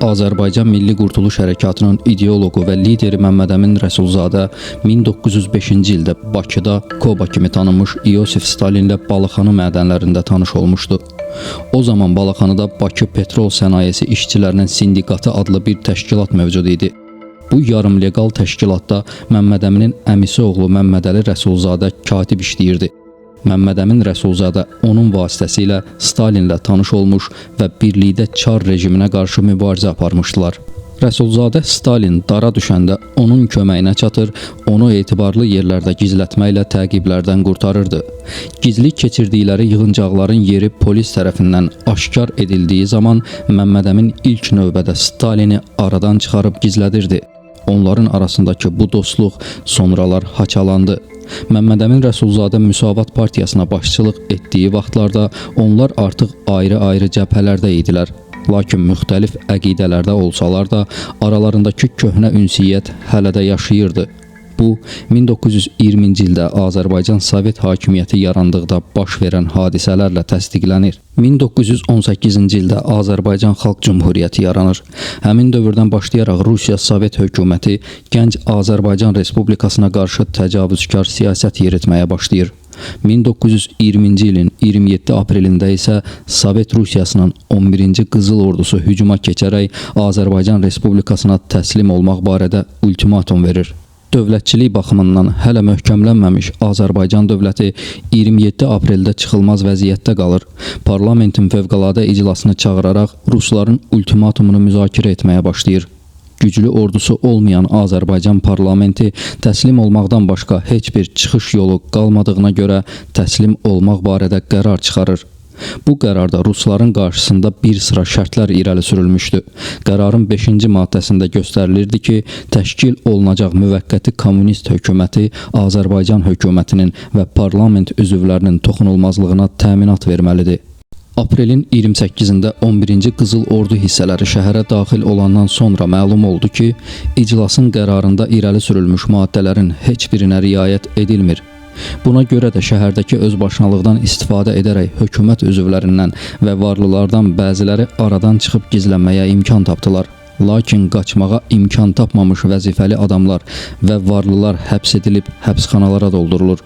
Azərbaycan Milli Qurtuluş Hərəkatının ideoloqu və lideri Məmməd Əmin Rəsulzadə 1905-ci ildə Bakıda Koba kimi tanınmış İosif Stalinlə Balaxanı mədənlərində tanış olmuşdu. O zaman Balaxanıda Bakı Petrol Sənayesi İşçilərinin Sindikatı adlı bir təşkilat mövcud idi. Bu yarımlegal təşkilatda Məmməd Əminin əmisi oğlu Məmməd Əli Rəsulzadə katib işləyirdi. Məmməd Əmin Rəsulzadə onun vasitəsilə Stalinlə tanış olmuş və birlikdə Çar rejiminə qarşı mübarizə aparmışdılar. Rəsulzadə Stalin dara düşəndə onun köməyinə çatır, onu etibarlı yerlərdə gizlətməklə təqiblərdən qurtarırdı. Gizli keçirdikləri yığıncaqların yeri polis tərəfindən aşkar edildiyi zaman Məmməd Əmin ilk növbədə Stalini aradan çıxarıb gizlədirdi. Onların arasındakı bu dostluq sonralar haçalandı. Məmməd Əmin Rəsulzadə Müsavat Partiyasına başçılıq etdiyi vaxtlarda onlar artıq ayrı-ayrı cəbhələrdə idilər. Lakin müxtəlif əqidələrdə olsalar da aralarındakı köhnə ünsiyyət hələ də yaşayırdı. Bu 1920-ci ildə Azərbaycan Sovet hakimiyyəti yarandıqda baş verən hadisələrlə təsdiqlənir. 1918-ci ildə Azərbaycan Xalq Cümhuriyyəti yaranır. Həmin dövrdən başlayaraq Rusiya Sovet hökuməti gənc Azərbaycan Respublikasına qarşı təcavüzkar siyasət yeritməyə başlayır. 1920-ci ilin 27 aprelində isə Sovet Rusiyasının 11-ci Qızıl Ordusu hücuma keçərək Azərbaycan Respublikasına təslim olmaq barədə ultimatum verir. Dövlətçilik baxımından hələ möhkəmlənməmiş Azərbaycan dövləti 27 apreldə çıxılmaz vəziyyətdə qalır. Parlamentin fövqəladə iclasını çağıraraq Rusların ultimatumunu müzakirə etməyə başlayır. Güclü ordusu olmayan Azərbaycan parlamenti təslim olmaqdan başqa heç bir çıxış yolu qalmadığına görə təslim olmaq barədə qərar çıxarır. Bu qərarda Rusların qarşısında bir sıra şərtlər irəli sürülmüşdü. Qərarın 5-ci maddəsində göstərilirdi ki, təşkil olunacaq müvəqqəti kommunist hökuməti Azərbaycan hökumətinin və parlament üzvlərinin toxunulmazlığına təminat verməlidir. Aprelin 28-də 11-ci Qızıl Ordu hissələri şəhərə daxil olandan sonra məlum oldu ki, iclasın qərarında irəli sürülmüş maddələrin heç birinə riayət edilmir. Buna görə də şəhərdəki özbaşınalıqdan istifadə edərək hökumət üzvlərindən və varlılardan bəziləri aradan çıxıb gizlənməyə imkan tapdılar. Lakin qaçmağa imkan tapmamış vəzifəli adamlar və varlılar həbs edilib həbsxanalara doldurulur.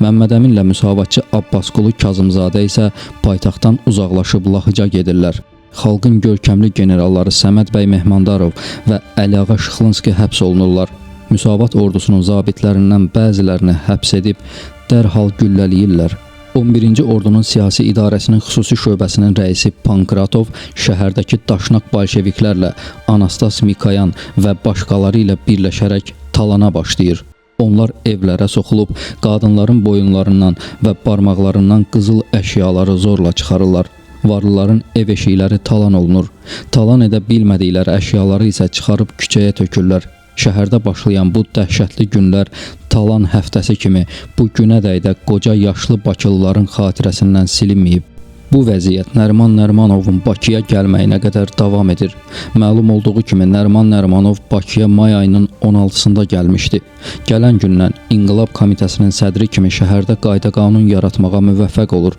Məmməd Əminlə müsavatçı Abbasqulu Kazımzadə isə paytaxtdan uzaqlaşıb Lahıca gedirlər. Xalqın görkəmli generalları Səməd bəy Mehmandarov və Əliağa Şıxlınski həbs olunurlar. Müsavat ordusunun zabitlərindən bəzilərini həbs edib dərhal güllələyirlər. 11-ci ordunun siyasi idarəsinin xüsusi şöbəsinin rəisi Pankratov şəhərdəki daşnaq bolşeviklərlə Anastas Mikayan və başqaları ilə birləşərək talana başlayır. Onlar evlərə soxulub, qadınların boyunlarından və barmaqlarından qızıl əşyaları zorla çıxarırlar. Varlıların ev eşikləri talan olunur. Talan edə bilmədikləri əşyaları isə çıxarıb küçəyə tökürlər. Şəhərdə başlayan bu dəhşətli günlər talan həftəsi kimi bu günədək də qoca yaşlı bakılıların xatirəsindən silinməyib. Bu vəziyyət Nəriman Nərimanovun Bakıya gəlməyinə qədər davam edir. Məlum olduğu kimi Nəriman Nərimanov Bakıya may ayının 16-sında gəlmişdi. Gələn gündən İnqilab Komitəsinin sədri kimi şəhərdə qayda-qanun yaratmağa müvəffəq olur.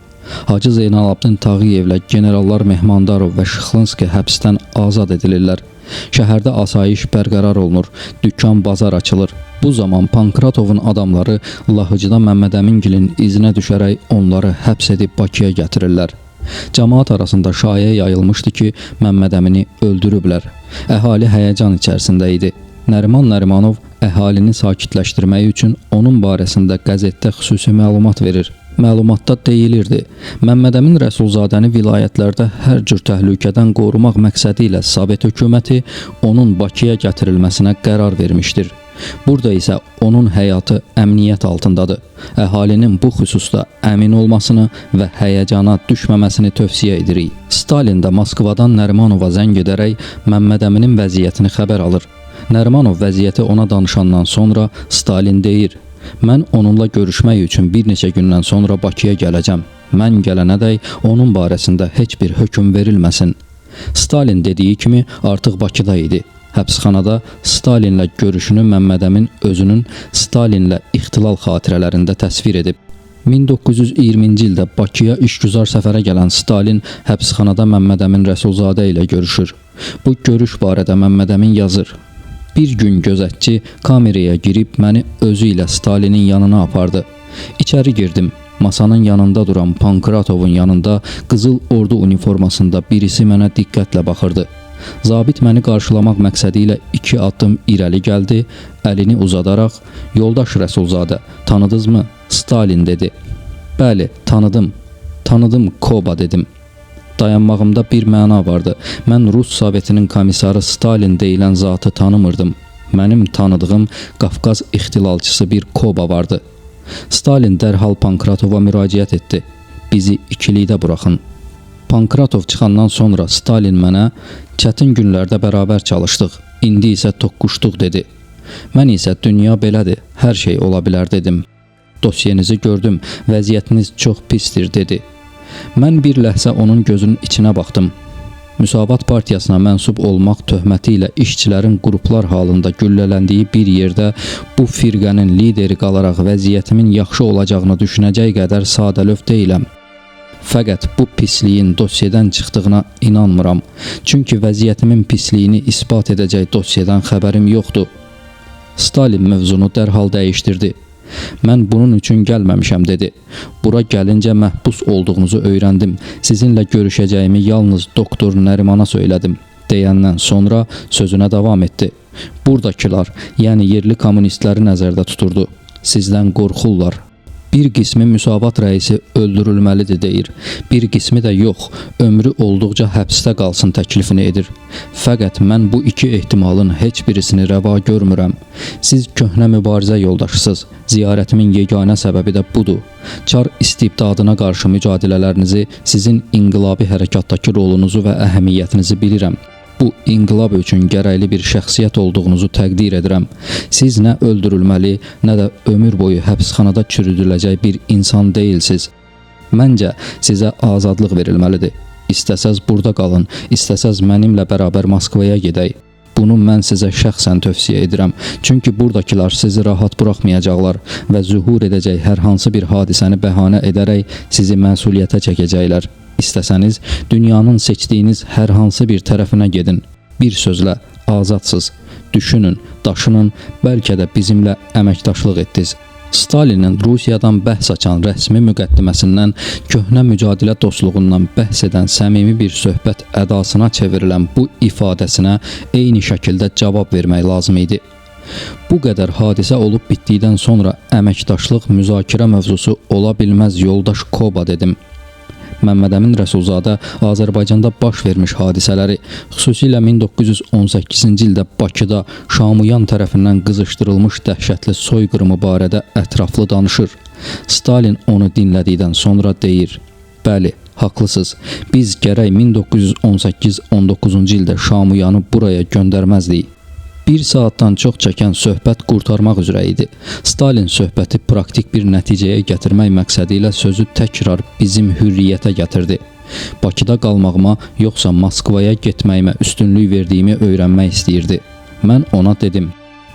Hacı Zeynalabdin Tağıyevlə generallar Mehmandarov və Şıxlınski həbsdən azad edilirlər. Şəhərdə asayiş bərqərar olunur, dükkan, bazar açılır. Bu zaman Pankratovun adamları Lahıcıda Məmməd Əmingilin izinə düşərək onları həbs edib Bakıya gətirirlər. Cəmaat arasında şayə yayılmışdı ki, Məmməd Əmini öldürüblər. Əhali həyəcan içərisində idi. Nəriman Nərimanov əhalini sakitləşdirmək üçün onun barəsində qəzetdə xüsusi məlumat verir. Məlumatda deyilirdi, Məmməd Əmin Rəsulzadəni vilayətlərdə hər cür təhlükədən qorumaq məqsədi ilə Sovet hökuməti onun Bakıya gətirilməsinə qərar vermişdir. Burada isə onun həyatı əmniyyət altındadır. Əhalinin bu xüsusda əmin olmasını və həyəcana düşməməsini tövsiyə edirik. Stalin də Moskvadan Nərimanova zəng edərək Məmməd Əminin vəziyyətini xəbər alır. Nərimanov vəziyyəti ona danışandan sonra Stalin deyir, mən onunla görüşmək üçün bir neçə gündən sonra Bakıya gələcəm. Mən gələnədək onun barəsində heç bir hökm verilməsin. Stalin dediyi kimi artıq Bakıda idi. Həbsxanada Stalinlə görüşünü Məmməd Əmin özünün Stalinlə ixtilal xatirələrində təsvir edib. 1920-ci ildə Bakıya işgüzar səfərə gələn Stalin həbsxanada Məmmədəmin Rəsulzadə ilə görüşür. Bu görüş barədə Məmmədəmin yazır. Bir gün gözətçi kameraya girib məni özü ilə Stalinin yanına apardı. İçəri girdim. Masanın yanında duran Pankratovun yanında qızıl ordu uniformasında birisi mənə diqqətlə baxırdı. Zabit məni qarşılamaq məqsədi ilə 2 addım irəli gəldi, əlini uzadaraq "Yoldaş Rəsulzadə, tanıdınızmı?" Stalin dedi. "Bəli, tanıdım Koba" dedim. Dayanmağımda bir məna vardı. Mən Rus Sovetinin komissarı Stalin deyilən zatı tanımırdım. Mənim tanıdığım Qafqaz ixtilalçısı bir Koba vardı. Stalin dərhal Pankratova müraciət etdi. "Bizi ikilikdə buraxın." Pankratov çıxandan sonra Stalin mənə "Çətin günlərdə bərabər çalışdıq, indi isə toqquşduq" dedi. Mən isə "Dünya belədir, hər şey ola bilər" dedim. "Dosyenizi gördüm, vəziyyətiniz çox pisdir" dedi. Mən bir ləhzə onun gözünün içinə baxdım. Müsavat partiyasına mənsub olmaq töhməti ilə işçilərin qruplar halında güllələndiyi bir yerdə bu firqənin lideri qalaraq vəziyyətimin yaxşı olacağını düşünəcək qədər sadəlöv deyiləm. Fəqət bu pisliyin dosyadan çıxdığına inanmıram. Çünki vəziyyətimin pisliyini isbat edəcək dosyadan xəbərim yoxdur. Stalin mövzunu dərhal dəyişdirdi. "Mən bunun üçün gəlməmişəm" dedi. "Bura gəlincə məhbus olduğunuzu öyrəndim. Sizinlə görüşəcəyimi yalnız doktor Nərimana söylədim" deyəndən sonra sözünə davam etdi. "Buradakılar, yəni yerli kommunistləri nəzərdə tuturdu. Sizdən qorxurlar. Bir qismi Müsavat rəisi öldürülməlidir deyir. Bir qismi də yox, ömrü olduqca həbsdə qalsın təklifini edir. Fəqət mən bu iki ehtimalın heç birisini rəva görmürəm. Siz köhnə mübarizə yoldaşısınız. Ziyarətimin yeganə səbəbi də budur. Çar istibdadına qarşı mücadilələrinizi, sizin inqilabi hərəkatdakı rolunuzu və əhəmiyyətinizi bilirəm. Bu inqilab üçün gərəkli bir şəxsiyyət olduğunuzu təqdir edirəm. Siz nə öldürülməli, nə də ömür boyu həbsxanada çürüdüləcək bir insan deyilsiz. Məncə sizə azadlıq verilməlidir. İstəsəz burada qalın, istəsəz mənimlə bərabər Moskvaya gedək. Bunu mən sizə şəxsən tövsiyə edirəm. Çünki buradakılar sizi rahat buraxmayacaqlar və zühur edəcək hər hansı bir hadisəni bəhanə edərək sizi məsuliyyətə çəkəcəklər. İstəsəniz, dünyanın seçdiyiniz hər hansı bir tərəfinə gedin. Bir sözlə, azadsız. Düşünün, daşının, bəlkə də bizimlə əməkdaşlıq etdiniz." Stalinin Rusiyadan bəhs açan rəsmi müqəddiməsindən, köhnə mücadilə dostluğundan bəhs edən səmimi bir söhbət ədasına çevrilən bu ifadəsinə eyni şəkildə cavab vermək lazım idi. Bu qədər hadisə olub bitdikdən sonra əməkdaşlıq müzakirə mövzusu ola bilməz yoldaş Koba dedim. Məmmədəmin Rəsulzadə Azərbaycanda baş vermiş hadisələri, xüsusilə 1918-ci ildə Bakıda Şamuyan tərəfindən qızışdırılmış dəhşətli soyqırımı barədə ətraflı danışır. Stalin onu dinlədikdən sonra deyir: "Bəli, haqlısınız. Biz gərək 1918-19-cu ildə Şamuyanı buraya göndərməzdik." Bir saatdan çox çəkən söhbət qurtarmaq üzrə idi. Stalin söhbəti praktik bir nəticəyə gətirmək məqsədi ilə sözü təkrar bizim hürriyyətə gətirdi. Bakıda qalmağıma yoxsa Moskvaya getməyimə üstünlük verdiyimi öyrənmək istəyirdi. Mən ona dedim: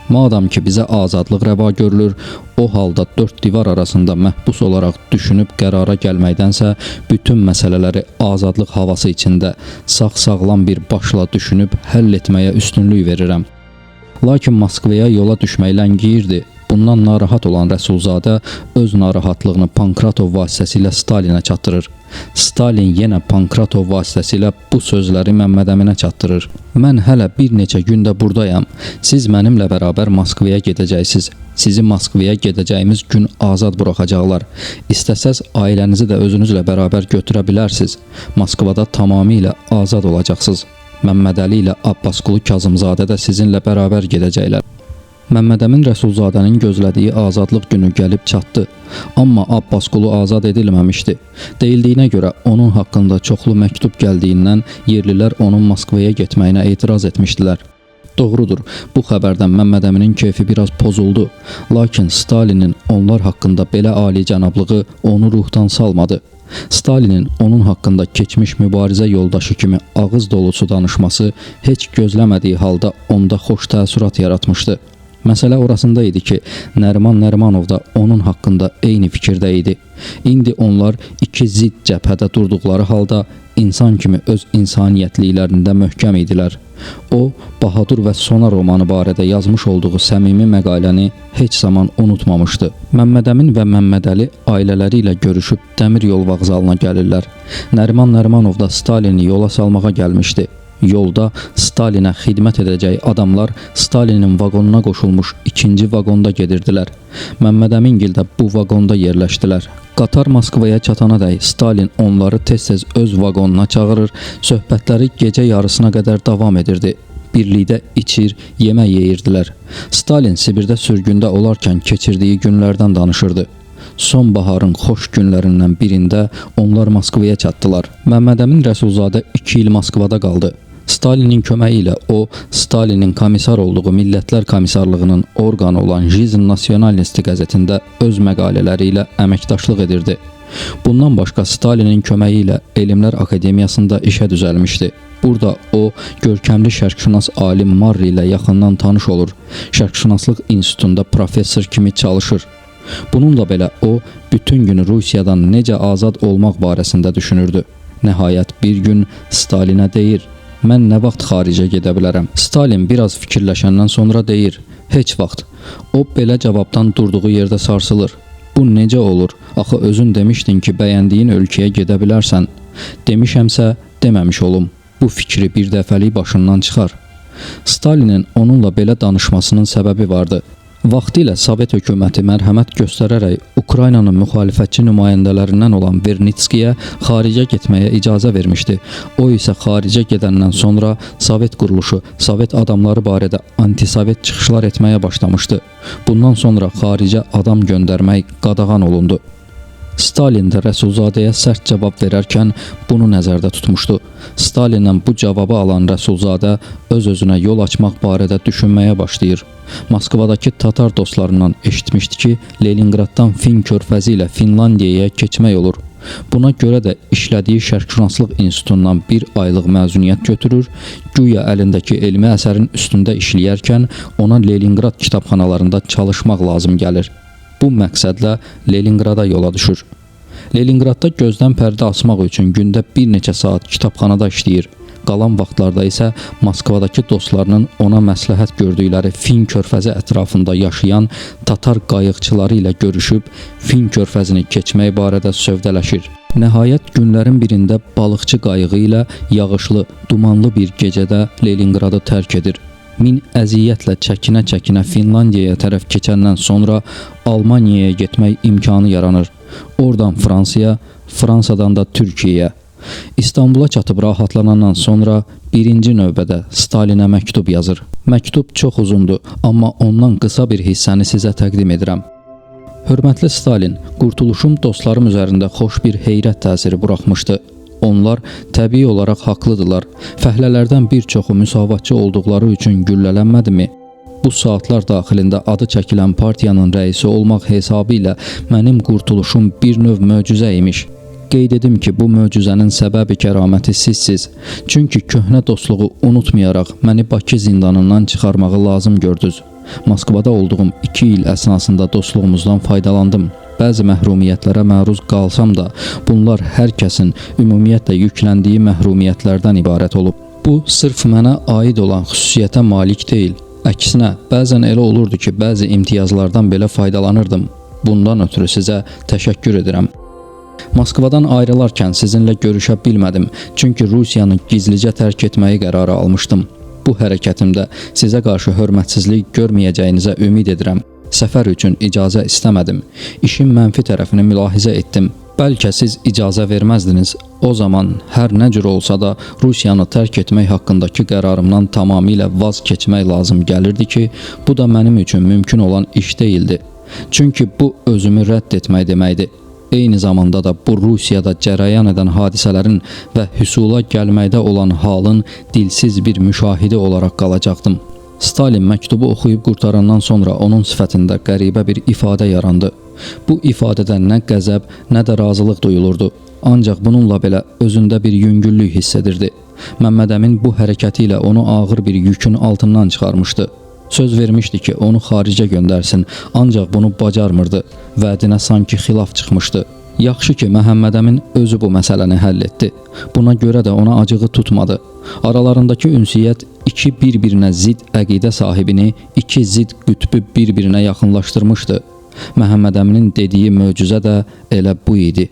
"Madam ki bizə azadlıq rəva görülür, o halda 4 divar arasında məhbus olaraq düşünüb qərara gəlməkdənsə, bütün məsələləri azadlıq havası içində sağ-sağlam bir başla düşünüb həll etməyə üstünlük verirəm." Lakin Moskvaya yola düşmək ləngiyirdi. Bundan narahat olan Rəsulzadə öz narahatlığını Pankratov vasitəsilə Stalinə çatdırır. Stalin yenə Pankratov vasitəsilə bu sözləri Məmmədəminə çatdırır. "Mən hələ bir neçə gündə buradayam. Siz mənimlə bərabər Moskvaya gedəcəksiniz. Sizi Moskvaya gedəcəyimiz gün azad buraxacaqlar. İstəsəz ailənizi də özünüzlə bərabər götürə bilərsiniz. Moskvada tamamilə azad olacaqsınız. Məmmədəli ilə Abbasqulu Kazımzadə də sizinlə bərabər gedəcəklər." Məmmədəmin Rəsulzadənin gözlədiyi azadlıq günü gəlib çatdı. Amma Abbasqulu azad edilməmişdi. Deyildiyinə görə onun haqqında çoxlu məktub gəldiyindən yerlilər onun Moskvaya getməyinə etiraz etmişdilər. Doğrudur, bu xəbərdən Məmmədəminin keyfi biraz pozuldu. Lakin Stalinin onlar haqqında belə alicənablığı onu ruhdan salmadı. Stalinin onun haqqında keçmiş mübarizə yoldaşı kimi ağız dolusu danışması heç gözləmədiyi halda onda xoş təəssürat yaratmışdı. Məsələ orasında idi ki, Nəriman Nərimanov da onun haqqında eyni fikirdə idi. İndi onlar iki zidd cəbhədə durduqları halda insan kimi öz insaniyyətliklərində möhkəm idilər. O, Bahadur və Sona romanı barədə yazmış olduğu səmimi məqaləni heç zaman unutmamışdı. Məmmədəmin və Məmmədəli ailələri ilə görüşüb dəmir yol vağzalına gəlirlər. Nəriman Nərimanov da Stalini yola salmağa gəlmişdi. Yolda Stalinə xidmət edəcək adamlar Stalinin vaqonuna qoşulmuş ikinci vaqonda gedirdilər. Məmmədəmingil də bu vaqonda yerləşdilər. Qatar Moskvaya çatanadək Stalin onları tez-tez öz vaqonuna çağırır, söhbətləri gecə yarısına qədər davam edirdi. Birlikdə içir, yemək yeyirdilər. Stalin Sibirdə sürgündə olarkən keçirdiyi günlərdən danışırdı. Sonbaharın xoş günlərindən birində onlar Moskvaya çatdılar. Məmmədəmin Rəsulzadə 2 il Moskvada qaldı. Stalinin köməyi ilə o, Stalinin komissar olduğu Millətlər Komissarlığının orqanı olan Jizn Nasionalnisti qəzetində öz məqalələri ilə əməkdaşlıq edirdi. Bundan başqa Stalinin köməyi ilə Elmlər Akademiyasında işə düzəlmişdi. Burada o, görkəmli şərqşünas alim Marri ilə yaxından tanış olur. Şərqşünaslıq institutunda professor kimi çalışır. Bununla belə o, bütün gün Rusiyadan necə azad olmaq barəsində düşünürdü. Nəhayət bir gün Stalinə deyir: "Mən nə vaxt xaricə gedə bilərəm?" Stalin biraz fikirləşəndən sonra deyir: "Heç vaxt." O belə cavabdan durduğu yerdə sarsılır. "Bu necə olur? Axı özün demişdin ki, bəyəndiyin ölkəyə gedə bilərsən." "Demişəmsə, deməmiş olum. Bu fikri bir dəfəlik başından çıxar." Stalinin onunla belə danışmasının səbəbi vardı. Vaxtilə Sovet hökuməti mərhəmət göstərərək Ukraynanın müxalifətçi nümayəndələrindən olan Vernitskiyə xaricə getməyə icazə vermişdi. O isə xaricə gedəndən sonra Sovet quruluşu, Sovet adamları barədə antisovet çıxışlar etməyə başlamışdı. Bundan sonra xaricə adam göndərmək qadağan olundu. Stalin də Rəsulzadəyə sərt cavab verərkən bunu nəzərdə tutmuşdu. Stalindən bu cavabı alan Rəsulzadə öz-özünə yol açmaq barədə düşünməyə başlayır. Moskvadakı tatar dostlarından eşitmişdi ki, Leningraddan Fin körfəzi ilə Finlandiyaya keçmək olur. Buna görə də işlədiyi Şərqşünaslıq institutundan bir aylıq məzuniyyət götürür, güya əlindəki elmi əsərin üstündə işləyərkən ona Leningrad kitabxanalarında çalışmaq lazım gəlir. Bu məqsədlə Leningrada yola düşür. Leningradda gözdən pərdə asmaq üçün gündə bir neçə saat kitabxanada işləyir. Qalan vaxtlarda isə Moskvadakı dostlarının ona məsləhət gördükləri Fin körfəzi ətrafında yaşayan tatar qayıqçıları ilə görüşüb Fin körfəzini keçmək barədə sövdələşir. Nəhayət günlərin birində balıqçı qayığı ilə yağışlı, dumanlı bir gecədə Leningradı tərk edir. Min əziyyətlə çəkinə-çəkinə Finlandiyaya tərəf keçəndən sonra Almaniyaya getmək imkanı yaranır. Oradan Fransaya, Fransadan da Türkiyəyə. İstanbula çatıb rahatlanandan sonra birinci növbədə Stalinə məktub yazır. Məktub çox uzundur, amma ondan qısa bir hissəni sizə təqdim edirəm. Hörmətli Stalin, qurtuluşum dostlarım üzərində xoş bir heyrət təsiri buraxmışdı. Onlar təbii olaraq haqlıdırlar. Fəhlələrdən bir çoxu müsavatçı olduqları üçün güllələnmədimi? Bu saatlar daxilində adı çəkilən partiyanın rəisi olmaq hesabı ilə mənim qurtuluşum bir növ möcüzə imiş. Qeyd edim ki, bu möcüzənin səbəbi kəraməti sizsiz. Çünki köhnə dostluğu unutmayaraq məni Bakı zindanından çıxarmağı lazım gördünüz. Moskvada olduğum 2 il əsnasında dostluğumuzdan faydalandım. Bəzi məhrumiyyətlərə məruz qalsam da, bunlar hər kəsin ümumiyyətlə yükləndiyi məhrumiyyətlərdən ibarət olub. Bu, sırf mənə aid olan xüsusiyyətə malik deyil. Əksinə, bəzən elə olurdu ki, bəzi imtiyazlardan belə faydalanırdım. Bundan ötürü sizə təşəkkür edirəm. Moskvadan ayrılarkən sizinlə görüşə bilmədim, çünki Rusiyanı gizlicə tərk etməyi qərarı almışdım. Bu hərəkətimdə sizə qarşı hörmətsizlik görməyəcəyinizə ümid edirəm. Səfər üçün icazə istəmədim. İşin mənfi tərəfini mülahizə etdim. Bəlkə siz icazə verməzdiniz. O zaman hər nə cür olsa da Rusiyanı tərk etmək haqqındakı qərarımdan tamamilə vaz keçmək lazım gəlirdi ki, bu da mənim üçün mümkün olan iş deyildi. Çünki bu özümü rədd etmək deməkdir. Eyni zamanda da bu Rusiyada cərəyan edən hadisələrin və hüsula gəlməkdə olan halın dilsiz bir müşahidi olaraq qalacaqdım. Stalin məktubu oxuyub qurtarandan sonra onun sifətində qəribə bir ifadə yarandı. Bu ifadədə nə qəzəb, nə də razılıq duyulurdu. Ancaq bununla belə özündə bir yüngüllük hiss edirdi. Məmmədəmin bu hərəkəti ilə onu ağır bir yükün altından çıxarmışdı. Söz vermişdi ki, onu xaricə göndərsin, ancaq bunu bacarmırdı. Vədinə sanki xilaf çıxmışdı. Yaxşı ki, Məhəmməd Əmin özü bu məsələni həll etdi. Buna görə də ona acığı tutmadı. Aralarındakı ünsiyyət iki bir-birinə zid əqidə sahibini, iki zid qütbü bir-birinə yaxınlaşdırmışdı. Məhəmməd Əminin dediyi möcüzə də elə bu idi.